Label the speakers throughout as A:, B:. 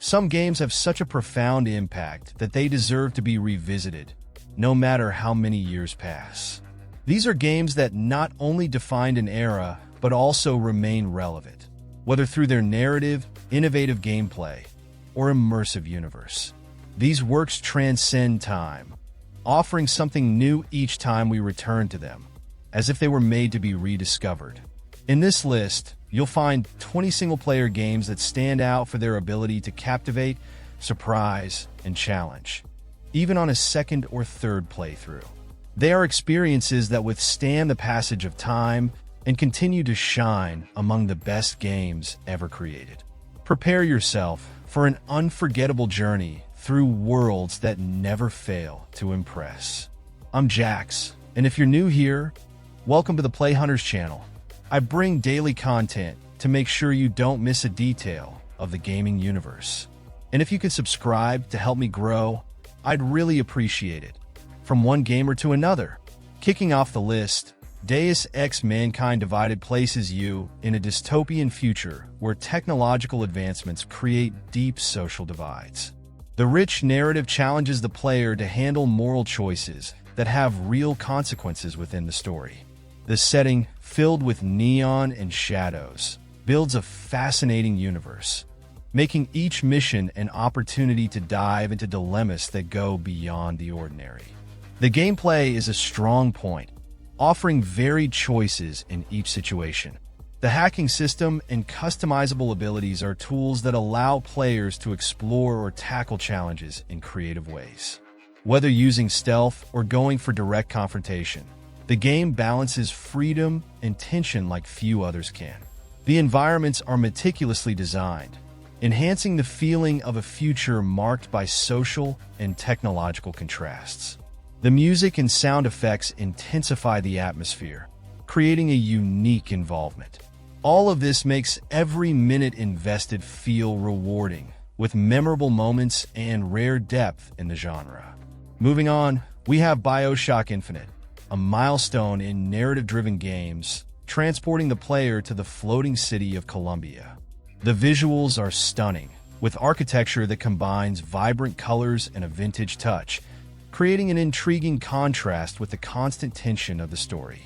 A: Some games have such a profound impact that they deserve to be revisited, no matter how many years pass. These are games that not only defined an era, but also remain relevant, whether through their narrative, innovative gameplay, or immersive universe. These works transcend time, offering something new each time we return to them, as if they were made to be rediscovered. In this list, you'll find 20 single-player games that stand out for their ability to captivate, surprise, and challenge, even on a second or third playthrough. They are experiences that withstand the passage of time and continue to shine among the best games ever created. Prepare yourself for an unforgettable journey through worlds that never fail to impress. I'm Jax, and if you're new here, welcome to the Play Hunters channel. I bring daily content to make sure you don't miss a detail of the gaming universe. And if you could subscribe to help me grow, I'd really appreciate it. From one gamer to another. Kicking off the list, Deus Ex Mankind Divided places you in a dystopian future where technological advancements create deep social divides. The rich narrative challenges the player to handle moral choices that have real consequences within the story. The setting, filled with neon and shadows, builds a fascinating universe, making each mission an opportunity to dive into dilemmas that go beyond the ordinary. The gameplay is a strong point, offering varied choices in each situation. The hacking system and customizable abilities are tools that allow players to explore or tackle challenges in creative ways. Whether using stealth or going for direct confrontation, the game balances freedom and tension like few others can. The environments are meticulously designed, enhancing the feeling of a future marked by social and technological contrasts. The music and sound effects intensify the atmosphere, creating a unique involvement. All of this makes every minute invested feel rewarding, with memorable moments and rare depth in the genre. Moving on, we have BioShock Infinite, a milestone in narrative-driven games, transporting the player to the floating city of Columbia. The visuals are stunning, with architecture that combines vibrant colors and a vintage touch, creating an intriguing contrast with the constant tension of the story.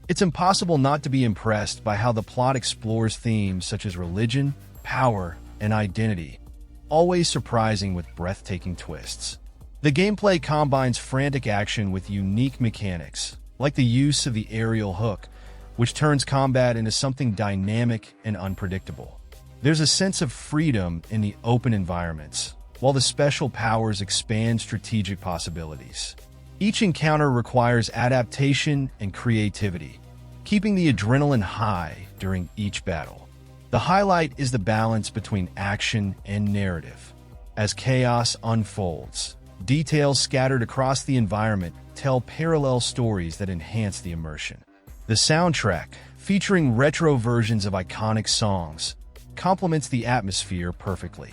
A: It's impossible not to be impressed by how the plot explores themes such as religion, power, and identity, always surprising with breathtaking twists. The gameplay combines frantic action with unique mechanics, like the use of the aerial hook, which turns combat into something dynamic and unpredictable. There's a sense of freedom in the open environments, while the special powers expand strategic possibilities. Each encounter requires adaptation and creativity, keeping the adrenaline high during each battle. The highlight is the balance between action and narrative. As chaos unfolds, details scattered across the environment tell parallel stories that enhance the immersion. The soundtrack, featuring retro versions of iconic songs, complements the atmosphere perfectly.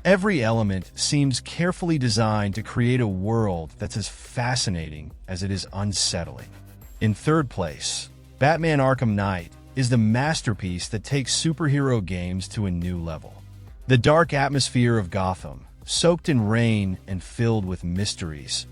A: Every element seems carefully designed to create a world that's as fascinating as it is unsettling. In third place, Batman Arkham Knight is the masterpiece that takes superhero games to a new level. The dark atmosphere of Gotham, soaked in rain and filled with mysteries,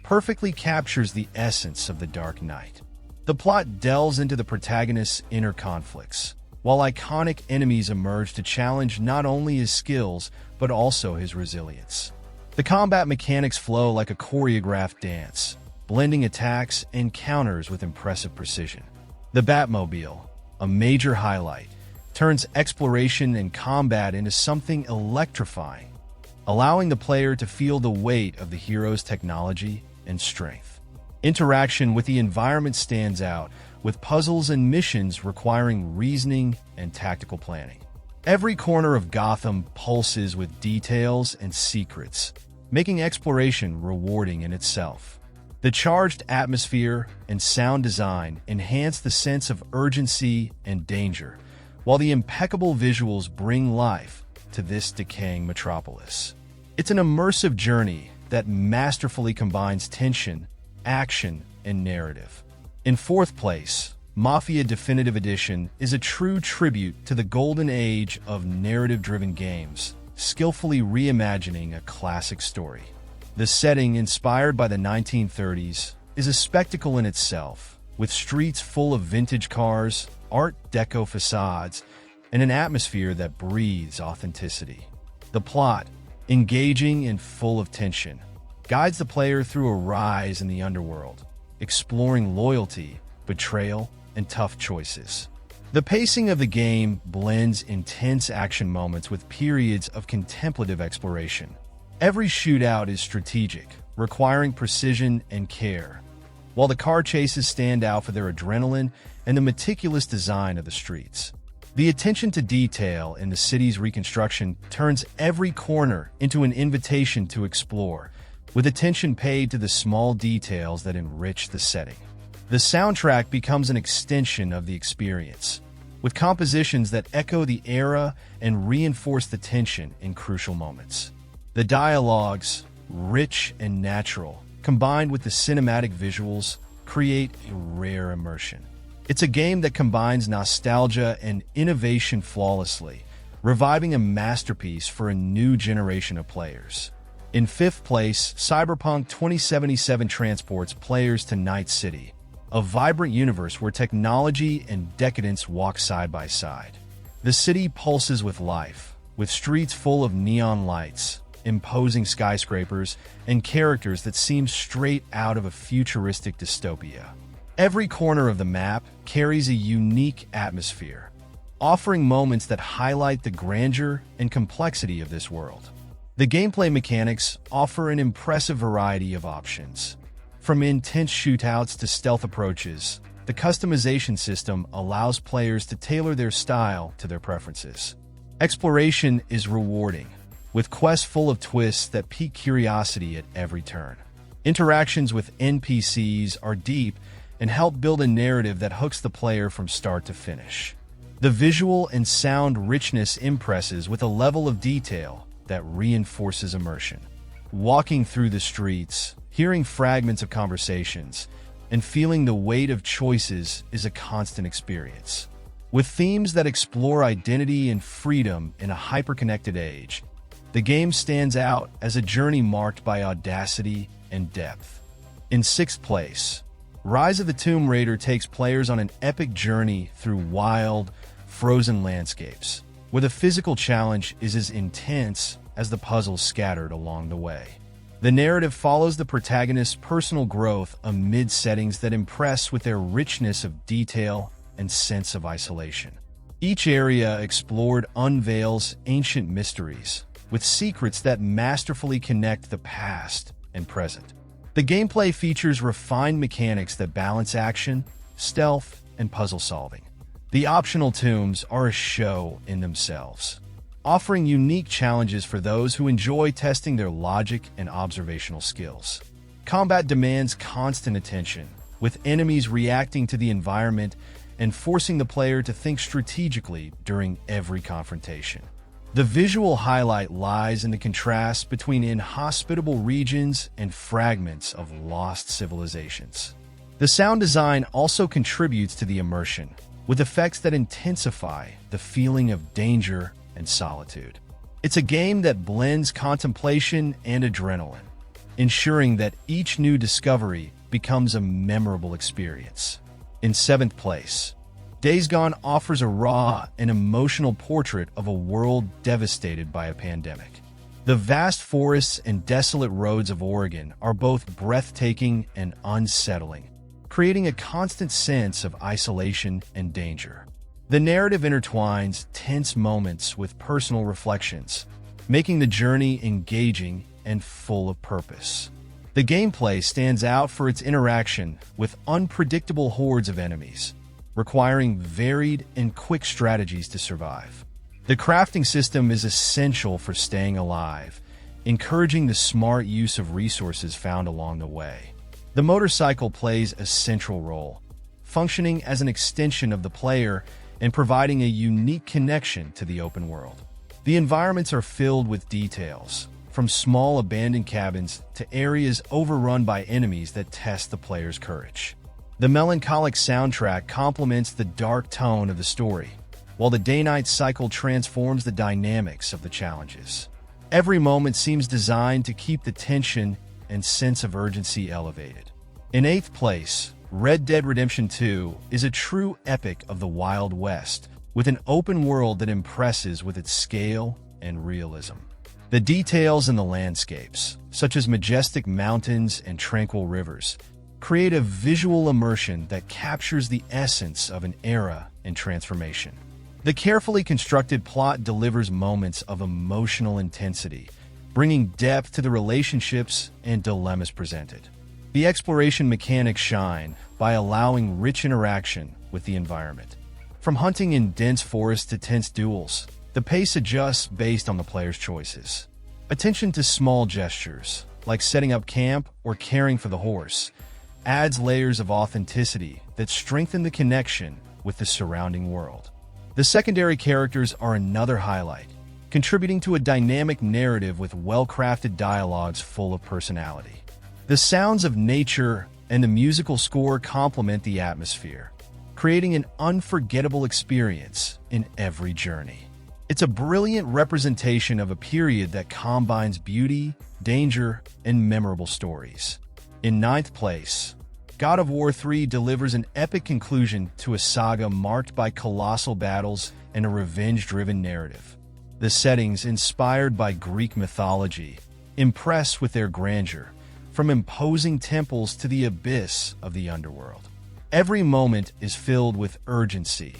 A: perfectly captures the essence of the Dark Knight. The plot delves into the protagonist's inner conflicts, while iconic enemies emerge to challenge not only his skills, but also his resilience. The combat mechanics flow like a choreographed dance, blending attacks and counters with impressive precision. The Batmobile, a major highlight, turns exploration and combat into something electrifying, allowing the player to feel the weight of the hero's technology and strength. Interaction with the environment stands out, with puzzles and missions requiring reasoning and tactical planning. Every corner of Gotham pulses with details and secrets, making exploration rewarding in itself. The charged atmosphere and sound design enhance the sense of urgency and danger, while the impeccable visuals bring life to this decaying metropolis. It's an immersive journey that masterfully combines tension, action, and narrative. In fourth place, Mafia Definitive Edition is a true tribute to the golden age of narrative-driven games, skillfully reimagining a classic story. The setting, inspired by the 1930s, is a spectacle in itself, with streets full of vintage cars, Art Deco facades, and an atmosphere that breathes authenticity. The plot, engaging and full of tension, guides the player through a rise in the underworld, exploring loyalty, betrayal, and tough choices. The pacing of the game blends intense action moments with periods of contemplative exploration. Every shootout is strategic, requiring precision and care, while the car chases stand out for their adrenaline and the meticulous design of the streets. The attention to detail in the city's reconstruction turns every corner into an invitation to explore, with attention paid to the small details that enrich the setting. The soundtrack becomes an extension of the experience, with compositions that echo the era and reinforce the tension in crucial moments. The dialogues, rich and natural, combined with the cinematic visuals, create a rare immersion. It's a game that combines nostalgia and innovation flawlessly, reviving a masterpiece for a new generation of players. In fifth place, Cyberpunk 2077 transports players to Night City, a vibrant universe where technology and decadence walk side by side. The city pulses with life, with streets full of neon lights, imposing skyscrapers, and characters that seem straight out of a futuristic dystopia. Every corner of the map carries a unique atmosphere, offering moments that highlight the grandeur and complexity of this world. The gameplay mechanics offer an impressive variety of options. From intense shootouts to stealth approaches, the customization system allows players to tailor their style to their preferences. Exploration is rewarding, with quests full of twists that pique curiosity at every turn. Interactions with NPCs are deep and help build a narrative that hooks the player from start to finish. The visual and sound richness impresses with a level of detail that reinforces immersion. Walking through the streets, hearing fragments of conversations, and feeling the weight of choices is a constant experience. With themes that explore identity and freedom in a hyper-connected age, the game stands out as a journey marked by audacity and depth. In sixth place, Rise of the Tomb Raider takes players on an epic journey through wild, frozen landscapes, where the physical challenge is as intense as the puzzles scattered along the way. The narrative follows the protagonist's personal growth amid settings that impress with their richness of detail and sense of isolation. Each area explored unveils ancient mysteries, with secrets that masterfully connect the past and present. The gameplay features refined mechanics that balance action, stealth, and puzzle solving. The optional tombs are a show in themselves, offering unique challenges for those who enjoy testing their logic and observational skills. Combat demands constant attention, with enemies reacting to the environment and forcing the player to think strategically during every confrontation. The visual highlight lies in the contrast between inhospitable regions and fragments of lost civilizations. The sound design also contributes to the immersion, with effects that intensify the feeling of danger and solitude. It's a game that blends contemplation and adrenaline, ensuring that each new discovery becomes a memorable experience. In seventh place, Days Gone offers a raw and emotional portrait of a world devastated by a pandemic. The vast forests and desolate roads of Oregon are both breathtaking and unsettling, creating a constant sense of isolation and danger. The narrative intertwines tense moments with personal reflections, making the journey engaging and full of purpose. The gameplay stands out for its interaction with unpredictable hordes of enemies, requiring varied and quick strategies to survive. The crafting system is essential for staying alive, encouraging the smart use of resources found along the way. The motorcycle plays a central role, functioning as an extension of the player and providing a unique connection to the open world. The environments are filled with details, from small abandoned cabins to areas overrun by enemies that test the player's courage. The melancholic soundtrack complements the dark tone of the story, while the day-night cycle transforms the dynamics of the challenges. Every moment seems designed to keep the tension and sense of urgency elevated. In 8th place, Red Dead Redemption 2 is a true epic of the Wild West, with an open world that impresses with its scale and realism. The details in the landscapes, such as majestic mountains and tranquil rivers, create a visual immersion that captures the essence of an era in transformation. The carefully constructed plot delivers moments of emotional intensity, bringing depth to the relationships and dilemmas presented. The exploration mechanics shine by allowing rich interaction with the environment. From hunting in dense forests to tense duels, the pace adjusts based on the player's choices. Attention to small gestures, like setting up camp or caring for the horse, adds layers of authenticity that strengthen the connection with the surrounding world. The secondary characters are another highlight, contributing to a dynamic narrative with well-crafted dialogues full of personality. The sounds of nature and the musical score complement the atmosphere, creating an unforgettable experience in every journey. It's a brilliant representation of a period that combines beauty, danger, and memorable stories. In 9th place, God of War 3 delivers an epic conclusion to a saga marked by colossal battles and a revenge-driven narrative. The settings, inspired by Greek mythology, impress with their grandeur, from imposing temples to the abyss of the underworld. Every moment is filled with urgency,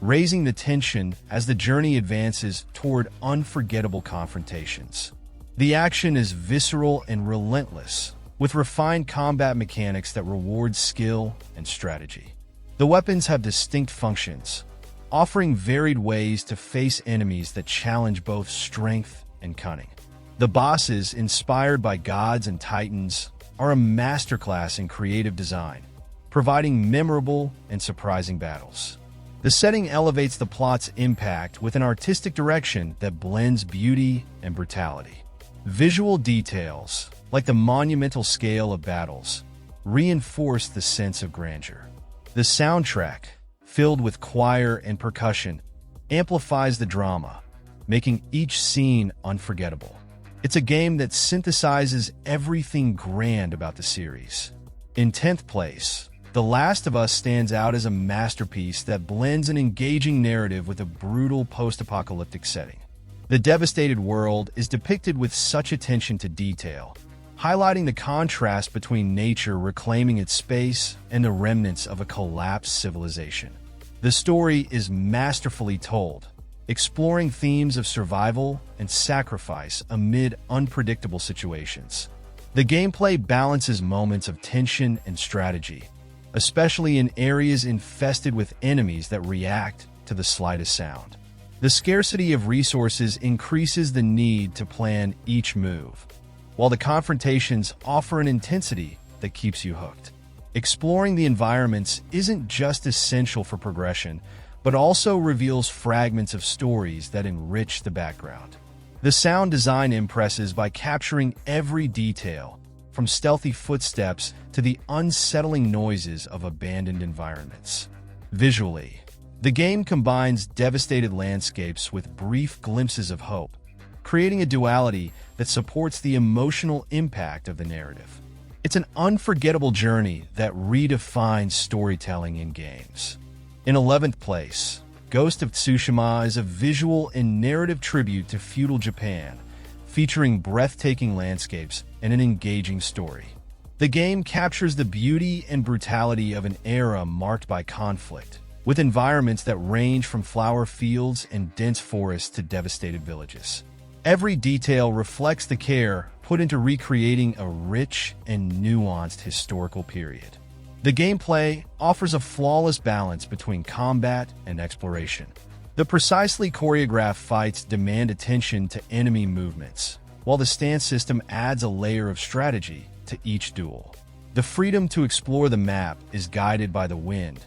A: raising the tension as the journey advances toward unforgettable confrontations. The action is visceral and relentless, with refined combat mechanics that reward skill and strategy. The weapons have distinct functions, offering varied ways to face enemies that challenge both strength and cunning. The bosses, inspired by gods and titans, are a masterclass in creative design, providing memorable and surprising battles. The setting elevates the plot's impact with an artistic direction that blends beauty and brutality. Visual details, like the monumental scale of battles, reinforce the sense of grandeur. The soundtrack, filled with choir and percussion, amplifies the drama, making each scene unforgettable. It's a game that synthesizes everything grand about the series. In 10th place, The Last of Us stands out as a masterpiece that blends an engaging narrative with a brutal post-apocalyptic setting. The devastated world is depicted with such attention to detail, highlighting the contrast between nature reclaiming its space and the remnants of a collapsed civilization. The story is masterfully told, exploring themes of survival and sacrifice amid unpredictable situations. The gameplay balances moments of tension and strategy, especially in areas infested with enemies that react to the slightest sound. The scarcity of resources increases the need to plan each move, while the confrontations offer an intensity that keeps you hooked. Exploring the environments isn't just essential for progression, but also reveals fragments of stories that enrich the background. The sound design impresses by capturing every detail, from stealthy footsteps to the unsettling noises of abandoned environments. Visually, the game combines devastated landscapes with brief glimpses of hope, creating a duality that supports the emotional impact of the narrative. It's an unforgettable journey that redefines storytelling in games. In 11th place, Ghost of Tsushima is a visual and narrative tribute to feudal Japan, featuring breathtaking landscapes and an engaging story. The game captures the beauty and brutality of an era marked by conflict, with environments that range from flower fields and dense forests to devastated villages. Every detail reflects the care put into recreating a rich and nuanced historical period. The gameplay offers a flawless balance between combat and exploration. The precisely choreographed fights demand attention to enemy movements, while the stance system adds a layer of strategy to each duel. The freedom to explore the map is guided by the wind,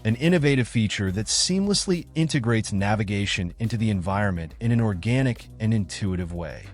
A: an innovative feature that seamlessly integrates navigation into the environment in an organic and intuitive way.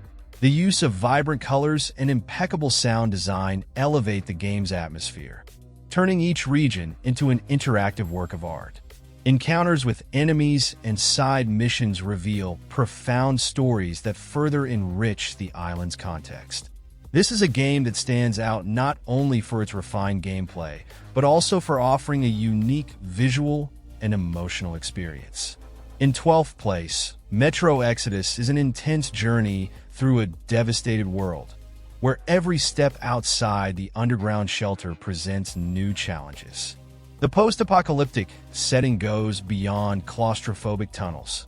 A: The use of vibrant colors and impeccable sound design elevate the game's atmosphere, turning each region into an interactive work of art. Encounters with enemies and side missions reveal profound stories that further enrich the island's context. This is a game that stands out not only for its refined gameplay, but also for offering a unique visual and emotional experience. In 12th place, Metro Exodus is an intense journey through a devastated world, where every step outside the underground shelter presents new challenges. The post-apocalyptic setting goes beyond claustrophobic tunnels,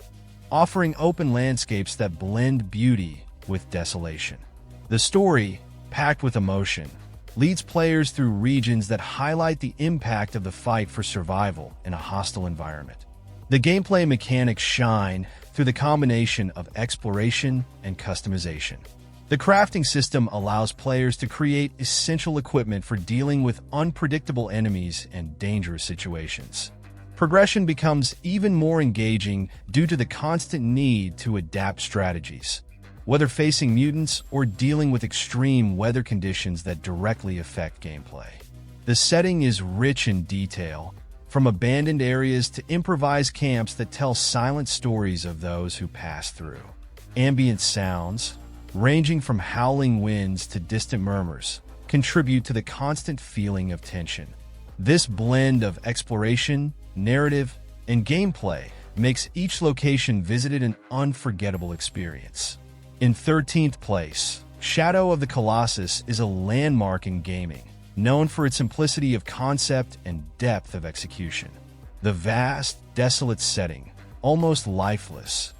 A: offering open landscapes that blend beauty with desolation. The story, packed with emotion, leads players through regions that highlight the impact of the fight for survival in a hostile environment. The gameplay mechanics shine through the combination of exploration and customization. The crafting system allows players to create essential equipment for dealing with unpredictable enemies and dangerous situations. Progression becomes even more engaging due to the constant need to adapt strategies, whether facing mutants or dealing with extreme weather conditions that directly affect gameplay. The setting is rich in detail, from abandoned areas to improvised camps that tell silent stories of those who pass through. Ambient sounds, ranging from howling winds to distant murmurs, contribute to the constant feeling of tension. This blend of exploration, narrative, and gameplay makes each location visited an unforgettable experience. In 13th place, Shadow of the Colossus is a landmark in gaming, known for its simplicity of concept and depth of execution. The vast, desolate setting, almost lifeless,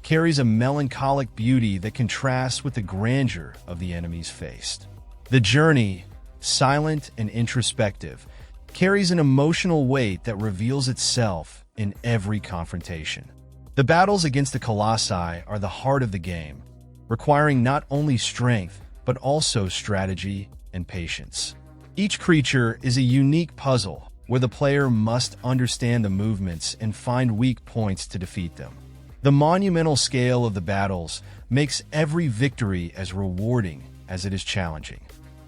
A: carries a melancholic beauty that contrasts with the grandeur of the enemies faced. The journey, silent and introspective, carries an emotional weight that reveals itself in every confrontation. The battles against the Colossi are the heart of the game, requiring not only strength, but also strategy and patience. Each creature is a unique puzzle where the player must understand the movements and find weak points to defeat them. The monumental scale of the battles makes every victory as rewarding as it is challenging.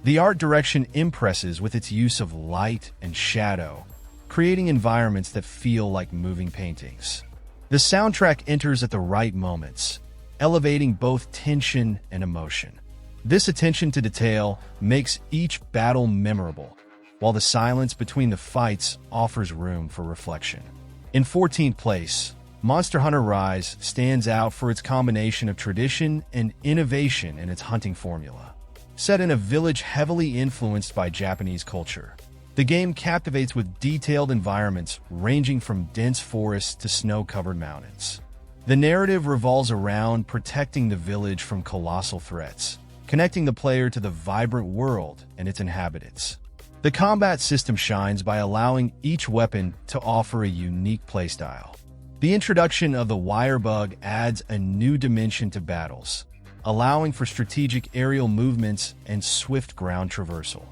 A: The art direction impresses with its use of light and shadow, creating environments that feel like moving paintings. The soundtrack enters at the right moments, elevating both tension and emotion. This attention to detail makes each battle memorable, while the silence between the fights offers room for reflection. In 14th place, Monster Hunter Rise stands out for its combination of tradition and innovation in its hunting formula. Set in a village heavily influenced by Japanese culture, the game captivates with detailed environments ranging from dense forests to snow-covered mountains. The narrative revolves around protecting the village from colossal threats, connecting the player to the vibrant world and its inhabitants. The combat system shines by allowing each weapon to offer a unique playstyle. The introduction of the wire bug adds a new dimension to battles, allowing for strategic aerial movements and swift ground traversal.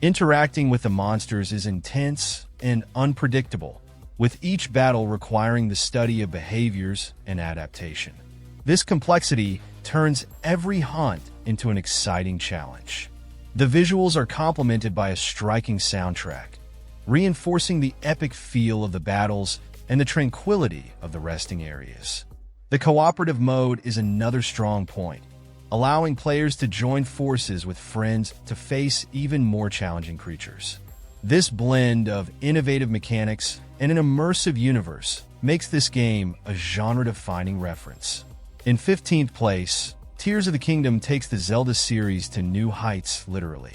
A: Interacting with the monsters is intense and unpredictable, with each battle requiring the study of behaviors and adaptation. This complexity turns every hunt into an exciting challenge. The visuals are complemented by a striking soundtrack, reinforcing the epic feel of the battles and the tranquility of the resting areas. The cooperative mode is another strong point, allowing players to join forces with friends to face even more challenging creatures. This blend of innovative mechanics and an immersive universe makes this game a genre-defining reference. In 15th place, Tears of the Kingdom takes the Zelda series to new heights, literally.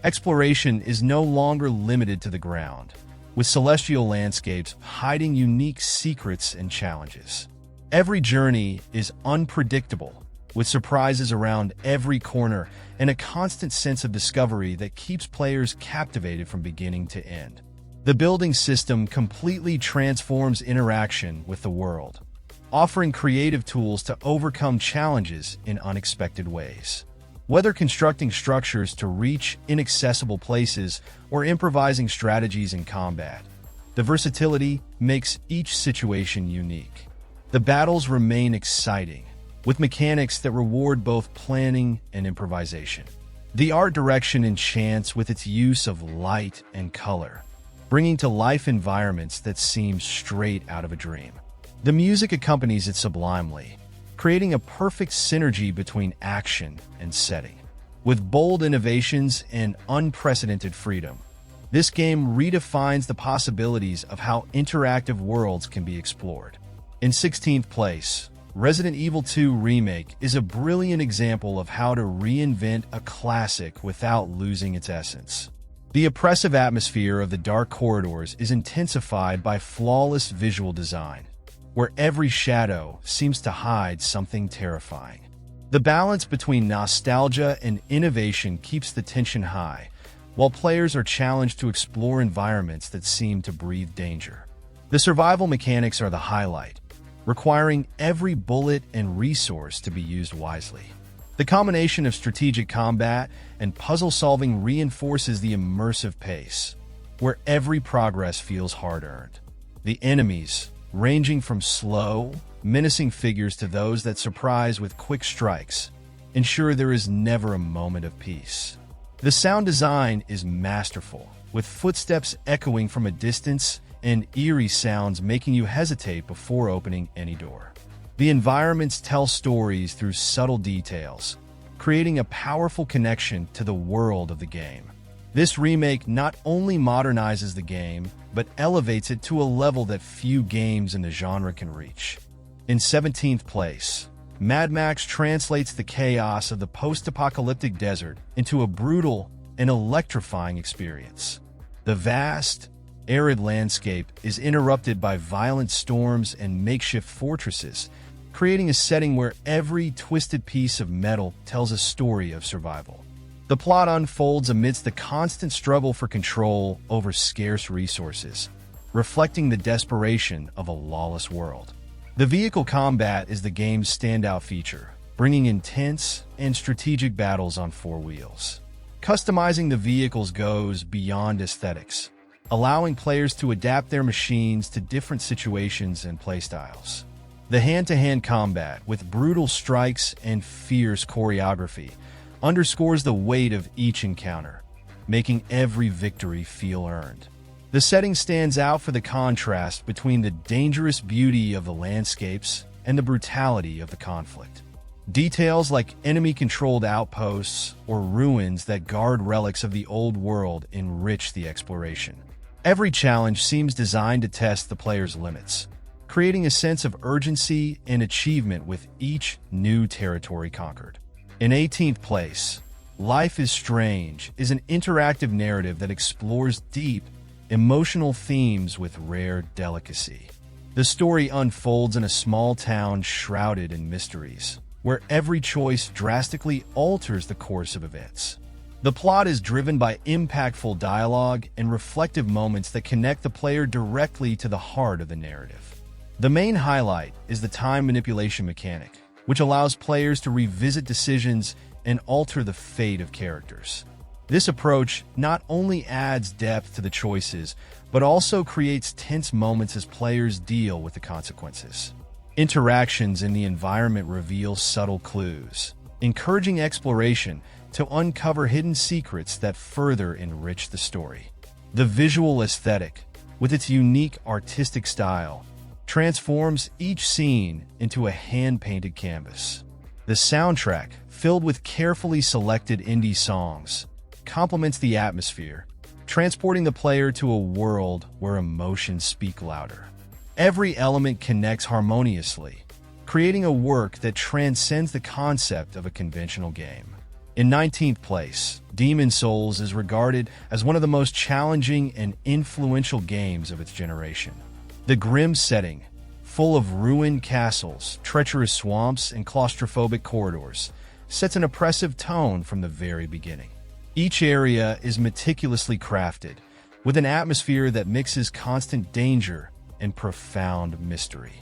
A: Exploration is no longer limited to the ground, with celestial landscapes hiding unique secrets and challenges. Every journey is unpredictable, with surprises around every corner and a constant sense of discovery that keeps players captivated from beginning to end. The building system completely transforms interaction with the world, offering creative tools to overcome challenges in unexpected ways. Whether constructing structures to reach inaccessible places or improvising strategies in combat, the versatility makes each situation unique. The battles remain exciting, with mechanics that reward both planning and improvisation. The art direction enchants with its use of light and color, bringing to life environments that seem straight out of a dream. The music accompanies it sublimely, creating a perfect synergy between action and setting. With bold innovations and unprecedented freedom, this game redefines the possibilities of how interactive worlds can be explored. In 16th place, Resident Evil 2 Remake is a brilliant example of how to reinvent a classic without losing its essence. The oppressive atmosphere of the dark corridors is intensified by flawless visual design, where every shadow seems to hide something terrifying. The balance between nostalgia and innovation keeps the tension high, while players are challenged to explore environments that seem to breathe danger. The survival mechanics are the highlight, requiring every bullet and resource to be used wisely. The combination of strategic combat and puzzle-solving reinforces the immersive pace, where every progress feels hard-earned. The enemies, ranging from slow, menacing figures to those that surprise with quick strikes, ensure there is never a moment of peace. The sound design is masterful, with footsteps echoing from a distance and eerie sounds making you hesitate before opening any door. The environments tell stories through subtle details, creating a powerful connection to the world of the game. This remake not only modernizes the game, but elevates it to a level that few games in the genre can reach. In 17th place, Mad Max translates the chaos of the post-apocalyptic desert into a brutal and electrifying experience. The vast, arid landscape is interrupted by violent storms and makeshift fortresses, creating a setting where every twisted piece of metal tells a story of survival. The plot unfolds amidst the constant struggle for control over scarce resources, reflecting the desperation of a lawless world. The vehicle combat is the game's standout feature, bringing intense and strategic battles on four wheels. Customizing the vehicles goes beyond aesthetics, allowing players to adapt their machines to different situations and playstyles. The hand-to-hand combat, with brutal strikes and fierce choreography, underscores the weight of each encounter, making every victory feel earned. The setting stands out for the contrast between the dangerous beauty of the landscapes and the brutality of the conflict. Details like enemy-controlled outposts or ruins that guard relics of the old world enrich the exploration. Every challenge seems designed to test the player's limits, creating a sense of urgency and achievement with each new territory conquered. In 18th place, Life is Strange is an interactive narrative that explores deep, emotional themes with rare delicacy. The story unfolds in a small town shrouded in mysteries, where every choice drastically alters the course of events. The plot is driven by impactful dialogue and reflective moments that connect the player directly to the heart of the narrative. The main highlight is the time manipulation mechanic, which allows players to revisit decisions and alter the fate of characters. This approach not only adds depth to the choices, but also creates tense moments as players deal with the consequences. Interactions in the environment reveal subtle clues, encouraging exploration to uncover hidden secrets that further enrich the story. The visual aesthetic, with its unique artistic style, transforms each scene into a hand-painted canvas. The soundtrack, filled with carefully selected indie songs, complements the atmosphere, transporting the player to a world where emotions speak louder. Every element connects harmoniously, creating a work that transcends the concept of a conventional game. In 19th place, Demon's Souls is regarded as one of the most challenging and influential games of its generation. The grim setting, full of ruined castles, treacherous swamps, and claustrophobic corridors, sets an oppressive tone from the very beginning. Each area is meticulously crafted, with an atmosphere that mixes constant danger and profound mystery.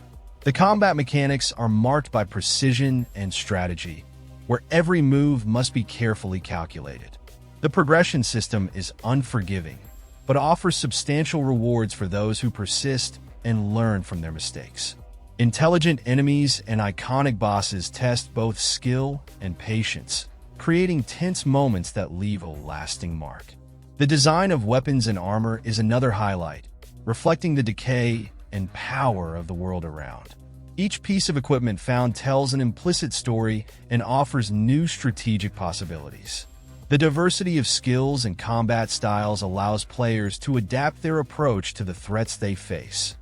A: The combat mechanics are marked by precision and strategy, where every move must be carefully calculated. The progression system is unforgiving, but offers substantial rewards for those who persist and learn from their mistakes. Intelligent enemies and iconic bosses test both skill and patience, creating tense moments that leave a lasting mark. The design of weapons and armor is another highlight, reflecting the decay and power of the world around. Each piece of equipment found tells an implicit story and offers new strategic possibilities. The diversity of skills and combat styles allows players to adapt their approach to the threats they face,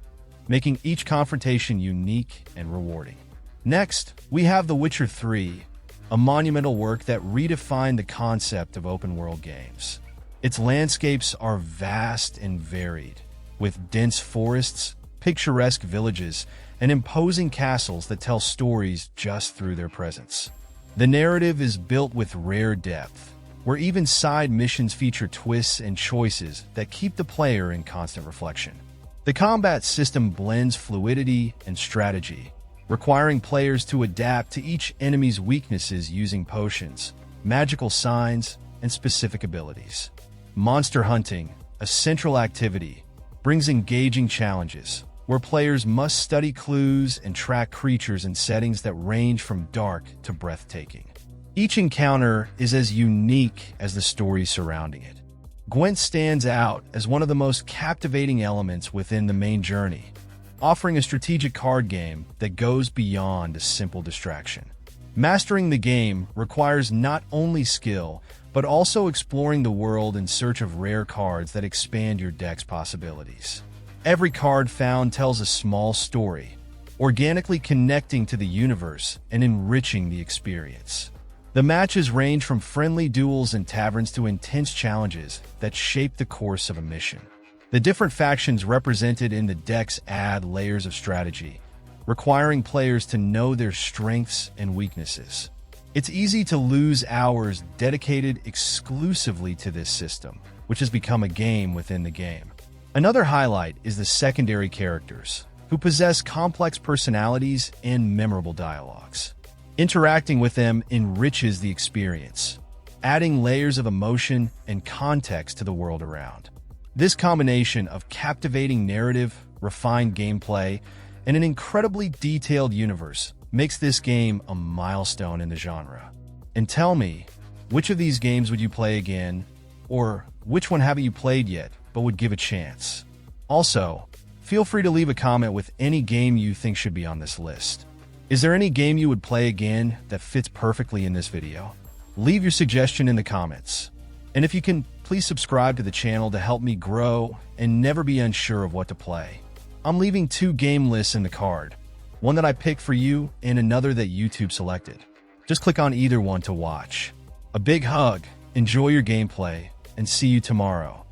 A: making each confrontation unique and rewarding. Next, we have The Witcher 3, a monumental work that redefined the concept of open-world games. Its landscapes are vast and varied, with dense forests, picturesque villages, and imposing castles that tell stories just through their presence. The narrative is built with rare depth, where even side missions feature twists and choices that keep the player in constant reflection. The combat system blends fluidity and strategy, requiring players to adapt to each enemy's weaknesses using potions, magical signs, and specific abilities. Monster hunting, a central activity, brings engaging challenges, where players must study clues and track creatures in settings that range from dark to breathtaking. Each encounter is as unique as the story surrounding it. Gwent stands out as one of the most captivating elements within the main journey, offering a strategic card game that goes beyond a simple distraction. Mastering the game requires not only skill, but also exploring the world in search of rare cards that expand your deck's possibilities. Every card found tells a small story, organically connecting to the universe and enriching the experience. The matches range from friendly duels in taverns to intense challenges that shape the course of a mission. The different factions represented in the decks add layers of strategy, requiring players to know their strengths and weaknesses. It's easy to lose hours dedicated exclusively to this system, which has become a game within the game. Another highlight is the secondary characters, who possess complex personalities and memorable dialogues. Interacting with them enriches the experience, adding layers of emotion and context to the world around. This combination of captivating narrative, refined gameplay, and an incredibly detailed universe makes this game a milestone in the genre. And tell me, which of these games would you play again, or which one haven't you played yet but would give a chance? Also, feel free to leave a comment with any game you think should be on this list. Is there any game you would play again that fits perfectly in this video? Leave your suggestion in the comments. And if you can, please subscribe to the channel to help me grow and never be unsure of what to play. I'm leaving 2 game lists in the card, one that I picked for you and another that YouTube selected. Just click on either one to watch. A big hug, enjoy your gameplay, and see you tomorrow.